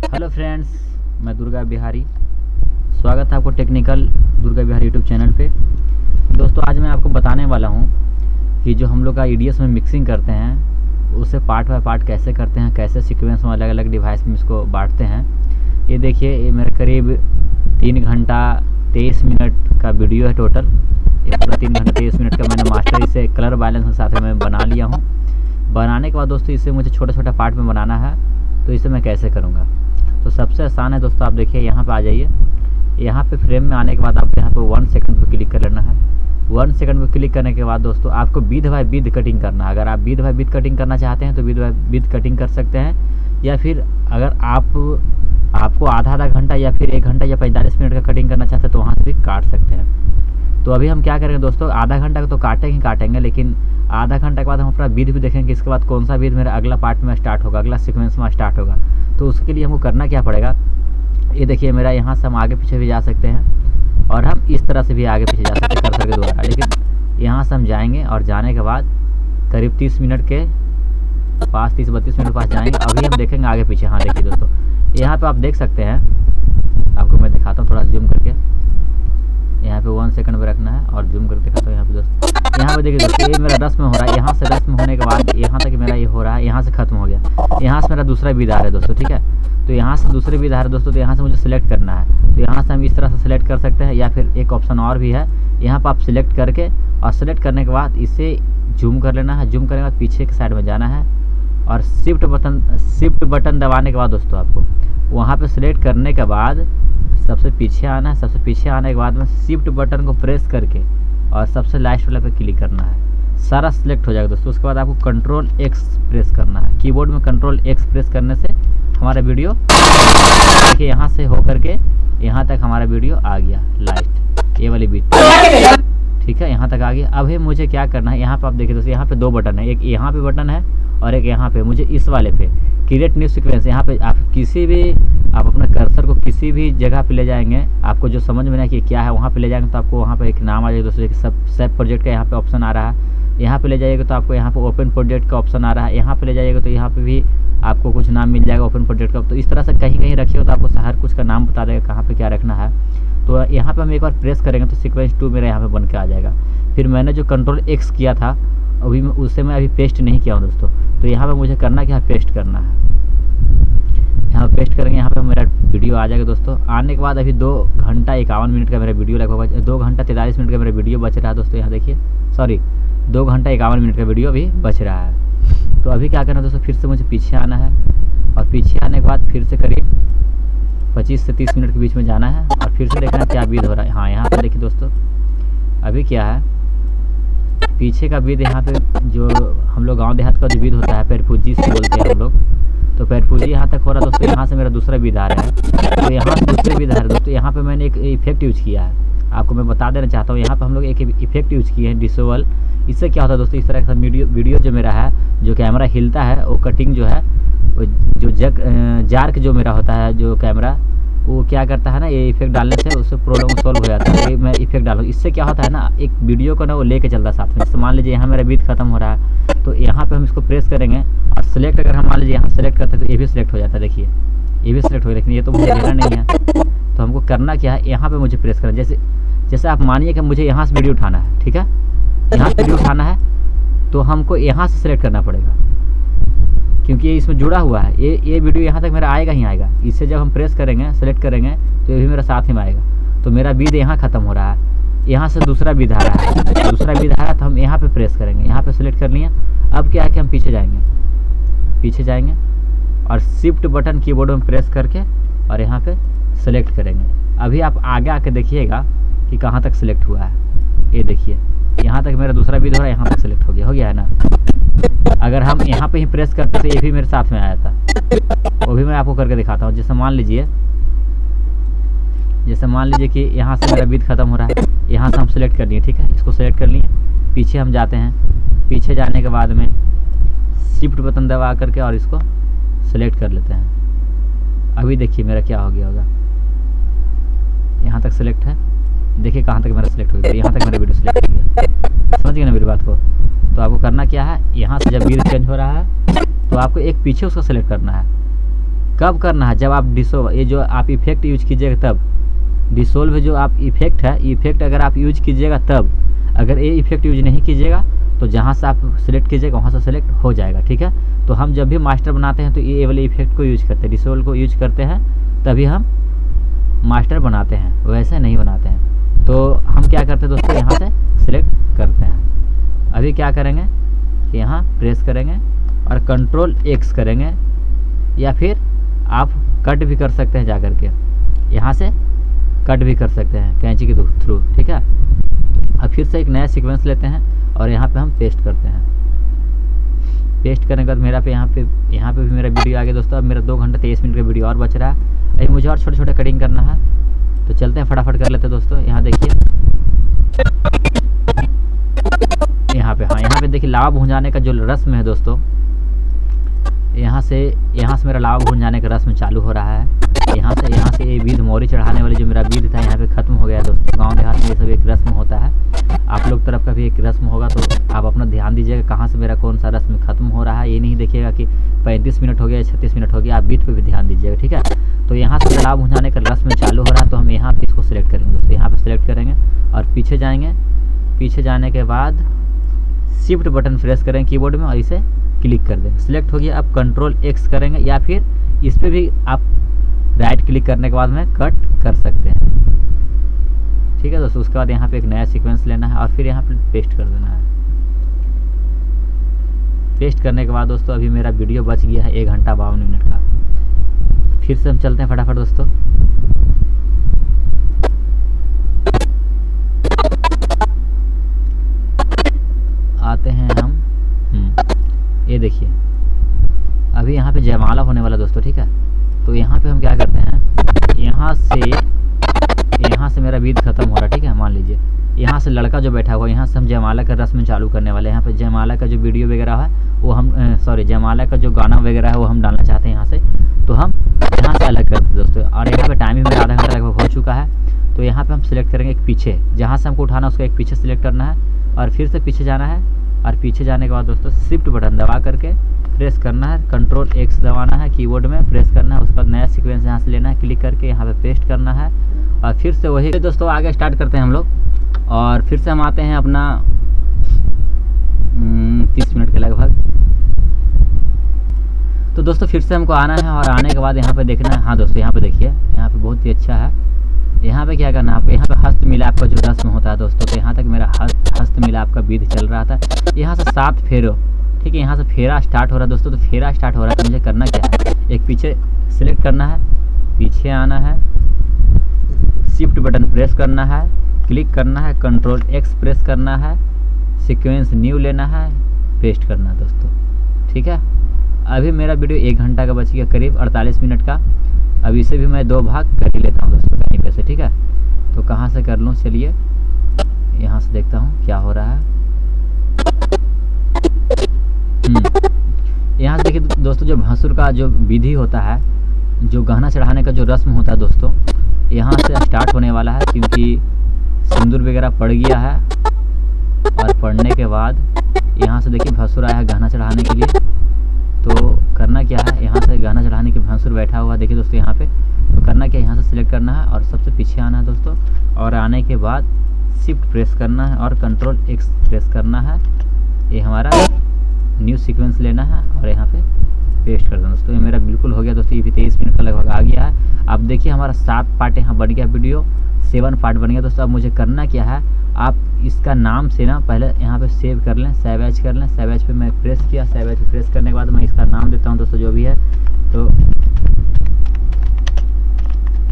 Hello friends, मैं दुर्गा बिहारी। स्वागत है आपको technical Durga Bihari YouTube channel पे। दोस्तों, आज मैं आपको बताने वाला हूँ कि जो हम लोग का ईडीएस में मिक्सिंग करते हैं उसे पार्ट बाय पार्ट कैसे करते हैं, कैसे सीक्वेंस में अलग अलग डिवाइस में इसको बांटते हैं। ये देखिए, ये मेरा करीब 3 घंटा 23 मिनट का वीडियो है टोटल। ये पूरा 3 घंटा 23 मिनट का मैंने मास्टर इसे कलर बैलेंस के साथ मैं बना लिया हूँ। बनाने के बाद दोस्तों इसे मुझे छोटा छोटा पार्ट में बनाना है, तो इसे मैं कैसे करूँगा। तो सबसे आसान है दोस्तों, आप देखिए यहाँ पे आ जाइए। यहाँ पे फ्रेम में आने के बाद आपको यहाँ पे 1 सेकंड पे क्लिक कर लेना है। 1 सेकंड पे क्लिक करने के बाद दोस्तों आपको विद बाय विद कटिंग करना है। अगर आप विद बाय विद कटिंग करना चाहते हैं तो विद बाय विद कटिंग कर सकते हैं, या फिर अगर आपको आधा घंटा या फिर 1 घंटा या 45 मिनट का कटिंग करना चाहते हैं तो वहाँ से भी काट सकते हैं। तो अभी हम क्या करेंगे दोस्तों, आधा घंटा का तो काटेंगे, लेकिन आधा घंटा के बाद हम अपना विद भी देखेंगे कि इसके बाद कौन सा विद मेरा अगला पार्ट में स्टार्ट होगा, अगला सीक्वेंस में स्टार्ट होगा। तो उसके लिए हमको करना क्या पड़ेगा, ये देखिए मेरा यहाँ से हम आगे पीछे भी जा सकते हैं और हम इस तरह से भी आगे पीछे जा सकते हैं कर्सर के द्वारा। लेकिन यहाँ से हम जाएंगे और जाने के बाद करीब 30 मिनट के पास 30-32 मिनट के पास जाएंगे। अभी हम देखेंगे आगे पीछे। हाँ देखिए दोस्तों, यहाँ पे आप देख सकते हैं, आपको मैं दिखाता हूँ थोड़ा जूम करके। यहाँ पे 1 सेकंड पे रखना है और जूम करके दिखाता हूँ। यहाँ पे दोस्तों, यहाँ पे देखिए दोस्तों, ये मेरा 10 में हो रहा है। यहाँ से 10 में होने के बाद यहाँ तक मेरा ये हो रहा है, यहाँ से खत्म हो गया। यहाँ से मेरा दूसरा विद आ रहा है दोस्तों, ठीक है। तो यहाँ से दूसरे विद आ रहा है दोस्तों, तो यहाँ से मुझे सिलेक्ट करना है। तो यहाँ से हम इस तरह से सिलेक्ट कर सकते हैं, या फिर एक ऑप्शन और भी है, यहाँ पर आप सिलेक्ट करके और सिलेक्ट करने के बाद इसे जूम कर लेना है। जूम करने के बाद पीछे के साइड में जाना है और शिफ्ट बटन दबाने के बाद दोस्तों आपको वहाँ पे सिलेक्ट करने के बाद सबसे पीछे आना है। सबसे पीछे आने के बाद में शिफ्ट बटन को प्रेस करके और सबसे लास्ट वाला पे क्लिक करना है। सारा सिलेक्ट हो जाएगा दोस्तों। उसके बाद आपको कंट्रोल X प्रेस करना है। कीबोर्ड में कंट्रोल X प्रेस करने से हमारा वीडियो देखिए यहाँ से हो करके यहाँ तक हमारा वीडियो आ गया लास्ट, ये वाली बीट, ठीक है, यहाँ तक आ गया। अभी मुझे क्या करना है, यहाँ पे आप देखिए दोस्तों, यहाँ पे 2 बटन है, एक यहाँ पे बटन है और एक यहाँ पे। मुझे इस वाले पे क्रिएट न्यू सीक्वेंस, यहाँ पे आप किसी भी आप अपना कर्सर को किसी भी जगह पे ले जाएंगे, आपको जो समझ में ना कि क्या है वहाँ पे ले जाएंगे तो आपको वहाँ पे एक नाम आ जाएगा दोस्तों, सब प्रोजेक्ट का यहाँ पे ऑप्शन आ रहा है। यहाँ पे ले जाइएगा तो आपको यहाँ पे ओपन प्रोजेक्ट का ऑप्शन आ रहा है। यहाँ पे ले जाइएगा तो यहाँ पे भी आपको कुछ नाम मिल जाएगा ओपन प्रोजेक्ट का। तो इस तरह से कहीं कहीं रखिए तो आपको हर कुछ का नाम बता देगा कहाँ पे क्या रखना है। तो यहाँ पे हम एक बार प्रेस करेंगे तो सीक्वेंस 2 मेरा यहाँ पे बन के आ जाएगा। फिर मैंने जो कंट्रोल X किया था अभी उससे मैं अभी पेस्ट नहीं किया हूँ दोस्तों। तो यहाँ पे मुझे करना क्या है, पेस्ट करना है। यहाँ पेस्ट करेंगे, यहाँ पे मेरा वीडियो आ जाएगा दोस्तों। आने के बाद अभी 2 घंटा 51 मिनट का मेरा वीडियो लगभग 2 घंटा 43 मिनट का मेरा वीडियो बच रहा है दोस्तों। यहाँ देखिए, सॉरी 2 घंटा 51 मिनट का वीडियो अभी बच रहा है। तो अभी क्या करना है दोस्तों, फिर से मुझे पीछे आना है और पीछे आने के बाद फिर से करीब 25 से 30 मिनट के बीच में जाना है और फिर से देखना क्या विद हो रहा है। हाँ यहाँ पे देखिए दोस्तों, अभी क्या है, पीछे का विद यहाँ पे जो हम लोग गाँव देहात का जो विद होता है पैरफूजी से बोलते हैं हम लोग, तो पैरफूजी यहाँ तक हो रहा है दोस्तों। यहाँ से मेरा दूसरा विद आ रहा है, तो यहाँ से दूसरे विद आ रहा है दोस्तों। यहाँ पे मैंने एक इफेक्ट यूज किया है, आपको मैं बता देना चाहता हूँ। यहाँ पे हम लोग एक इफेक्ट यूज किए हैं, डिसोवल। इससे क्या होता है दोस्तों, इस तरह का वीडियो जो मेरा है, जो कैमरा हिलता है वो कटिंग जो है, वो जो जार्क जो मेरा होता है जो कैमरा, वो क्या करता है ना, ये इफेक्ट डालने से उससे प्रॉब्लम सॉल्व हो जाता है। ये मैं इफेक्ट डालूँ, इससे क्या होता है ना, एक वीडियो को ना वो लेके चलता है साथ में। जैसे मान लीजिए यहाँ मेरा बीट खत्म हो रहा है तो यहाँ पे हम इसको प्रेस करेंगे और सिलेक्ट, अगर हम मान लीजिए यहाँ सेलेक्ट करते हैं तो ये भी सिलेक्ट हो जाता है। देखिए ये भी सिलेक्ट हो गया, लेकिन ये तो मुझे लेना नहीं है। तो हमको करना क्या है, यहाँ पर मुझे प्रेस करना। जैसे आप मानिए कि मुझे यहाँ से वीडियो उठाना है, ठीक है, यहाँ से वीडियो उठाना है तो हमको यहाँ से सिलेक्ट करना पड़ेगा, क्योंकि ये इसमें जुड़ा हुआ है। ये वीडियो यहाँ तक मेरा आएगा ही आएगा। इससे जब हम प्रेस करेंगे, सेलेक्ट करेंगे तो ये भी मेरा साथ ही में आएगा। तो मेरा विद यहाँ ख़त्म हो रहा है, यहाँ से दूसरा विद आ रहा है, दूसरा विद आ रहा है तो हम यहाँ पे प्रेस करेंगे। यहाँ पे सेलेक्ट कर लिया। अब क्या है कि हम पीछे जाएंगे और शिफ्ट बटन कीबोर्ड में प्रेस करके और यहाँ पे सेलेक्ट करेंगे। अभी आप आगे आके देखिएगा कि कहाँ तक सिलेक्ट हुआ है। ये देखिए यहाँ तक मेरा दूसरा विद हो रहा है, यहाँ तक सिलेक्ट हो गया है ना। अगर हम यहाँ पे ही प्रेस करते तो ये भी मेरे साथ में आया था, वो भी मैं आपको करके दिखाता हूँ। जैसे मान लीजिए कि यहाँ से मेरा विद खत्म हो रहा है, यहाँ से हम सिलेक्ट कर लिए, ठीक है, इसको सिलेक्ट कर लिए। पीछे हम जाते हैं, पीछे जाने के बाद में शिफ्ट बटन दबा करके और इसको सिलेक्ट कर लेते हैं। अभी देखिए मेरा क्या हो गया होगा, यहाँ तक सिलेक्ट है, देखिए कहाँ तक मेरा सिलेक्ट हो गया, यहाँ तक मेरा वीडियो सिलेक्ट हो गया। समझ गए ना मेरी बात को। तो आपको करना क्या है, यहाँ से जब वीडियो चेंज हो रहा है तो आपको एक पीछे उसको सिलेक्ट करना है। कब करना है, जब आप ये जो आप इफेक्ट यूज कीजिएगा तब। डिसोल्व जो आप इफेक्ट है, इफेक्ट अगर आप यूज कीजिएगा तब। अगर ये इफेक्ट यूज नहीं कीजिएगा तो जहाँ से आप सिलेक्ट कीजिएगा वहाँ से सिलेक्ट हो जाएगा, ठीक है। तो हम जब भी मास्टर बनाते हैं तो ये वाले इफेक्ट को यूज करते हैं, डिसोल्व को यूज करते हैं, तभी हम मास्टर बनाते हैं, वैसे नहीं बनाते हैं। तो हम क्या करते हैं दोस्तों, यहाँ से सिलेक्ट करते हैं। अभी क्या करेंगे कि यहाँ प्रेस करेंगे और Ctrl+X करेंगे, या फिर आप कट भी कर सकते हैं, जा कर के यहाँ से कट भी कर सकते हैं कैंची के थ्रू, ठीक है। अब फिर से एक नया सीक्वेंस लेते हैं और यहाँ पे हम पेस्ट करते हैं। पेस्ट करने के बाद मेरा पे यहाँ पे भी मेरा वीडियो आ गया दोस्तों। अब मेरा 2 घंटा 23 मिनट का वीडियो और बच रहा है। अभी मुझे और छोटे छोटे कटिंग करना है, तो चलते हैं फटाफट कर लेते हैं दोस्तों। यहाँ देखिए, यहाँ पे देखिए लावा भून जाने का जो रस्म है दोस्तों, यहाँ से मेरा लावा भून जाने का रस्म चालू हो रहा है। यहाँ से ये विध मोरी चढ़ाने वाली जो मेरा विध था यहाँ पे ख़त्म हो गया दोस्तों। गांव देहात में ये सब एक रस्म होता है, आप लोग तरफ का भी एक रस्म होगा, तो आप अपना ध्यान दीजिएगा कहाँ से मेरा कौन सा रस्म खत्म हो रहा है। ये नहीं देखिएगा कि 35 मिनट हो गया या 36 मिनट हो गया, आप बीट पे भी ध्यान दीजिएगा, ठीक है। तो यहाँ से लावा भुंजाने का रस्म चालू हो रहा है, तो हम यहाँ पे इसको सिलेक्ट करेंगे दोस्तों। यहाँ पे सिलेक्ट करेंगे और पीछे जाएंगे। पीछे जाने के बाद शिफ्ट बटन प्रेस करेंगे कीबोर्ड में और इसे क्लिक कर देंगे। सिलेक्ट हो गया। अब Ctrl+X करेंगे, या फिर इस पर भी आप राइट क्लिक करने के बाद में कट कर सकते हैं, ठीक है दोस्तों। उसके बाद यहाँ पे एक नया सीक्वेंस लेना है और फिर यहाँ पे पेस्ट कर देना है। पेस्ट करने के बाद दोस्तों अभी मेरा वीडियो बच गया है 1 घंटा 52 मिनट का। फिर से हम चलते हैं फटाफट दोस्तों। आते हैं हम, ये देखिए अभी यहाँ पे जयमाला होने वाला दोस्तों, ठीक है। तो यहाँ पे हम क्या करते हैं, यहाँ से मेरा विध खत्म हो रहा है, ठीक है। मान लीजिए यहाँ से लड़का जो बैठा हुआ है, यहाँ से हम जयमाला का रस्म चालू करने वाले हैं। यहाँ पे जयमाला का जो वीडियो वगैरह है वो हम जयमाला का जो गाना वगैरह है वो हम डालना चाहते हैं यहाँ से, तो हम यहाँ से अलग करते हैं दोस्तों। और यहाँ पे टाइम भी मेरा आधा घंटा लगभग हो चुका है। तो यहाँ पे हम सिलेक्ट करेंगे एक पीछे, जहाँ से हमको उठाना उसका एक पीछे सिलेक्ट करना है और फिर से पीछे जाना है। और पीछे जाने के बाद दोस्तों शिफ्ट बटन दबा करके प्रेस करना है, Ctrl+X दबाना है कीबोर्ड में, प्रेस करना है। उसके बाद नया सीक्वेंस यहाँ से लेना है, क्लिक करके यहाँ पे पेस्ट करना है और फिर से वही दोस्तों आगे स्टार्ट करते हैं हम लोग। और फिर से हम आते हैं अपना 30 मिनट के लगभग। तो दोस्तों फिर से हमको आना है और आने के बाद यहाँ पे देखना है। हाँ दोस्तों यहाँ पे देखिए, यहाँ पे बहुत ही अच्छा है। यहाँ पे क्या करना है आपको, यहाँ पे हस्त मिलाप का जो रस्म होता है दोस्तों, तो यहाँ तक मेरा हस्त मिलाप का विधि चल रहा था। यहाँ से 7 फेरो, ठीक है। यहाँ से फेरा स्टार्ट हो रहा है दोस्तों। तो फेरा स्टार्ट हो रहा है तो मुझे करना क्या है, एक पीछे सिलेक्ट करना है, पीछे आना है, शिफ्ट बटन प्रेस करना है, क्लिक करना है, Ctrl+X प्रेस करना है, सीक्वेंस न्यू लेना है, पेस्ट करना है दोस्तों, ठीक है। अभी मेरा वीडियो 1 घंटा का बच गया, करीब 48 मिनट का। अब इसे भी मैं 2 भाग कर ही लेता हूँ दोस्तों कहीं पे से, ठीक है। तो कहाँ से कर लूँ, चलिए यहाँ से देखता हूँ क्या हो रहा है। यहाँ से देखिए दोस्तों, जो भसुर का जो विधि होता है, जो गहना चढ़ाने का जो रस्म होता है दोस्तों, यहाँ से स्टार्ट होने वाला है, क्योंकि सिंदूर वगैरह पड़ गया है। और पड़ने के बाद यहाँ से देखिए भसुर आया है गहना चढ़ाने के लिए। तो करना क्या है, यहाँ से गहना चढ़ाने के भसुर बैठा हुआ देखिए दोस्तों यहाँ पे। तो करना क्या, यहाँ से सिलेक्ट करना है और सबसे पीछे आना है दोस्तों। और आने के बाद शिफ्ट प्रेस करना है और Ctrl+X प्रेस करना है। ये हमारा न्यू सीक्वेंस लेना है और यहाँ पे पेस्ट कर देना दोस्तों। ये मेरा बिल्कुल हो गया दोस्तों, ये भी 23 मिनट का लगभग आ गया है। अब देखिए हमारा 7 पार्ट यहाँ बन गया, वीडियो 7 पार्ट बन गया दोस्तों। अब मुझे करना क्या है, आप इसका नाम से ना पहले यहाँ पे सेव कर लें, सेव एज कर लें। सेव एज पे मैं प्रेस किया, सेव एज पे प्रेस करने के बाद मैं इसका नाम देता हूँ दोस्तों, जो भी है तो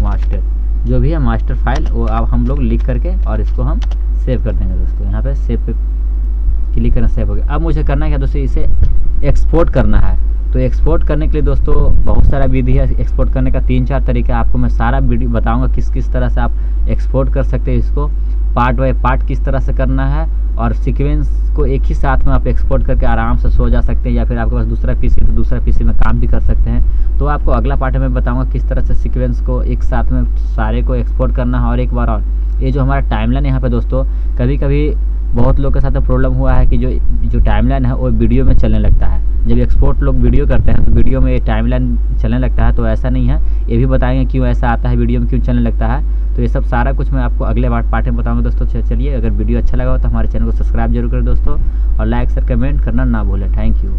मास्टर, जो भी है मास्टर फाइल, वो अब हम लोग लिख करके और इसको हम सेव कर देंगे दोस्तों। यहाँ पे सेव पे क्लिक करना, सेव हो गया। अब मुझे करना है दोस्तों, इसे एक्सपोर्ट करना है। तो एक्सपोर्ट करने के लिए दोस्तों बहुत सारा विधि है एक्सपोर्ट करने का, 3-4 तरीका आपको मैं सारा वीडियो बताऊंगा किस किस तरह से आप एक्सपोर्ट कर सकते हैं इसको, पार्ट बाय पार्ट किस तरह से करना है। और सीक्वेंस को एक ही साथ में आप एक्सपोर्ट करके आराम से सो जा सकते हैं, या फिर आपके पास दूसरा पीसी तो दूसरा पीसी में काम भी कर सकते हैं। तो आपको अगला पार्ट में बताऊंगा किस तरह से सीक्वेंस को एक साथ में सारे को एक्सपोर्ट करना है। और एक बार और ये जो हमारा टाइमलाइन यहाँ पे दोस्तों, कभी कभी बहुत लोग के साथ प्रॉब्लम हुआ है कि जो टाइमलाइन है वो वीडियो में चलने लगता है, जब एक्सपोर्ट लोग वीडियो करते हैं तो वीडियो में टाइमलाइन चलने लगता है, तो ऐसा नहीं है। ये भी बताएंगे क्यों ऐसा आता है, वीडियो में क्यों चलने लगता है। तो ये सब सारा कुछ मैं आपको अगले पार्ट में बताऊँगा दोस्तों। चलिए, अगर वीडियो अच्छा लगा हो तो हमारे चैनल को सब्सक्राइब जरूर करें दोस्तों, और लाइक शेयर कमेंट करना ना भूलें। Thank you.